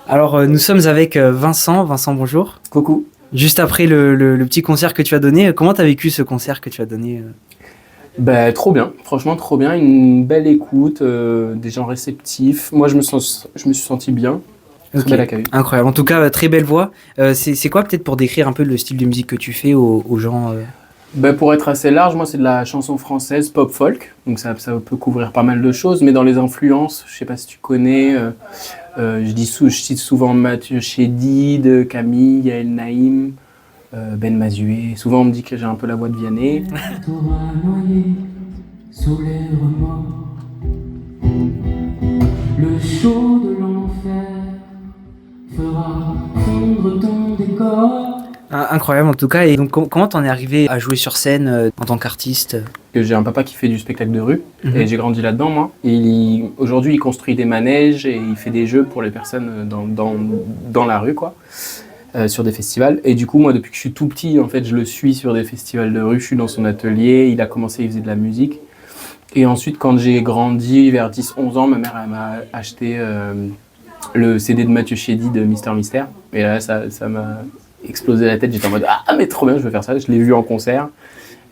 Alors, nous sommes avec Vincent. Vincent, bonjour. Coucou. Juste après le petit concert que tu as donné, comment tu as vécu ce concert que tu as donné Trop bien, franchement trop bien, une belle écoute, des gens réceptifs. Moi je me suis senti bien, très Ok. bel accueil. Incroyable. En tout cas, très belle voix. C'est quoi peut-être pour décrire un peu le style de musique que tu fais aux gens Pour être assez large, moi c'est de la chanson française pop folk, donc ça peut couvrir pas mal de choses, mais dans les influences, je sais pas si tu connais, je cite souvent Mathieu Chédid, Camille, Yael Naïm, Ben Mazué. Souvent on me dit que j'ai un peu la voix de Vianney. T'auras noyé sous les remords le chaud de l'enfer fera fondre ton décor. Incroyable en tout cas. Et donc, comment t'en es arrivé à jouer sur scène en tant qu'artiste Que j'ai un papa qui fait du spectacle de rue Mhm. et j'ai grandi là-dedans moi. Et aujourd'hui il construit des manèges et il fait des jeux pour les personnes dans la rue quoi, sur des festivals. Et du coup moi depuis que je suis tout petit en fait je le suis sur des festivals de rue, je suis dans son atelier, il a commencé, il faisait de la musique. Et ensuite quand j'ai grandi vers 10-11 ans, ma mère elle m'a acheté le CD de Mathieu Chédid de Mister Mystère. Et là ça m'a explosé la tête, j'étais en mode ah mais trop bien, je veux faire ça, je l'ai vu en concert.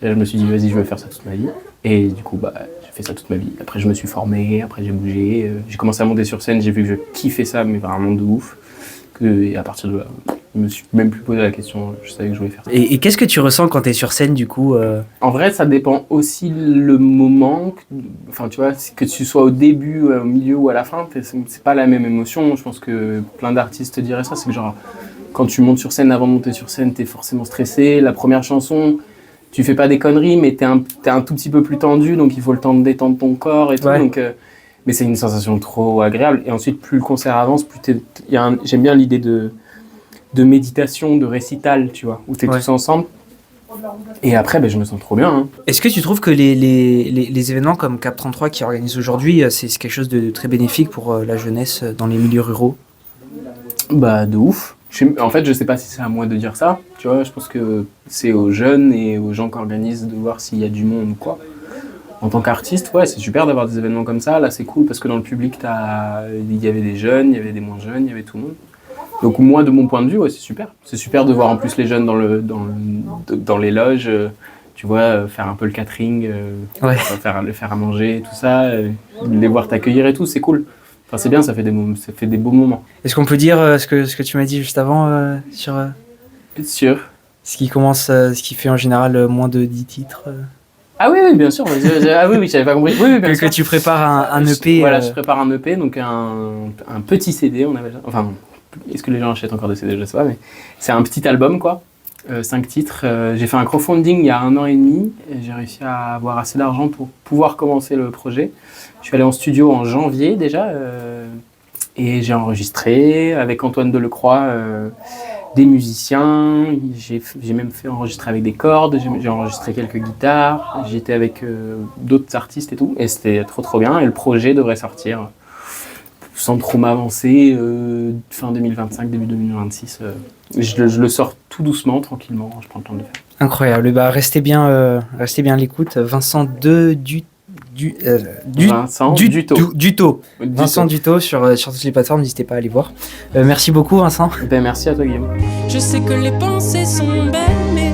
Et là, je me suis dit, vas-y, je veux faire ça toute ma vie. Et du coup, j'ai fait ça toute ma vie. Après, je me suis formé, après, j'ai bougé. J'ai commencé à monter sur scène, j'ai vu que je kiffais ça, mais vraiment de ouf. Et à partir de là, je me suis même plus posé la question, je savais que je voulais faire ça. Et qu'est-ce que tu ressens quand t'es sur scène du coup En vrai, ça dépend aussi le moment. Enfin, tu vois, que tu sois au début, au milieu ou à la fin, c'est pas la même émotion. Je pense que plein d'artistes te diraient ça. C'est que genre, quand tu montes sur scène, avant de monter sur scène, t'es forcément stressé. La première chanson, tu fais pas des conneries, mais t'es un tout petit peu plus tendu, donc il faut le temps de détendre ton corps et tout. Ouais. Donc, mais c'est une sensation trop agréable. Et ensuite, plus le concert avance, j'aime bien l'idée de méditation, de récital, tu vois, où t'es Ouais. tous ensemble. Et après, je me sens trop bien. Hein. Est-ce que tu trouves que les événements comme Cap 33 qui organisent aujourd'hui, c'est quelque chose de très bénéfique pour la jeunesse dans les milieux ruraux? De ouf. En fait, je sais pas si c'est à moi de dire ça, tu vois, je pense que c'est aux jeunes et aux gens qui organisent de voir s'il y a du monde ou quoi. En tant qu'artiste, ouais, c'est super d'avoir des événements comme ça. Là, c'est cool parce que dans le public, il y avait des jeunes, il y avait des moins jeunes, il y avait tout le monde. Donc moi, de mon point de vue, ouais, c'est super. C'est super de voir en plus les jeunes dans les loges, tu vois, faire un peu le catering, Ouais. faire à manger, tout ça, les voir t'accueillir et tout, c'est cool. Enfin, c'est bien, ça fait des beaux moments. Est-ce qu'on peut dire ce que tu m'as dit juste avant sur Bien sûr. ce qui fait en général moins de 10 titres Ah oui, bien sûr. Ah oui, j'avais pas compris. Oui, bien sûr. que tu prépares un EP Voilà, je prépare un EP, donc un petit CD, on appelle ça. Enfin, est-ce que les gens achètent encore des CD, je sais pas, mais c'est un petit album, quoi. 5 titres. J'ai fait un crowdfunding il y a 1 an et demi, et j'ai réussi à avoir assez d'argent pour pouvoir commencer le projet. Je suis allé en studio en janvier déjà, et j'ai enregistré avec Antoine Delecroix des musiciens. J'ai même fait enregistrer avec des cordes, j'ai enregistré quelques guitares, j'étais avec d'autres artistes et tout, et c'était trop bien. Et le projet devrait sortir sans trop m'avancer fin 2025, début 2026. Je le sors tout doucement, tranquillement, je prends le temps de le faire. Incroyable. Restez bien à l'écoute. Vincent Vincent Duto. Vincent Duto sur toutes les plateformes, n'hésitez pas à aller voir. Merci beaucoup Vincent. Merci à toi Guillaume. Je sais que les pensées sont belles, mais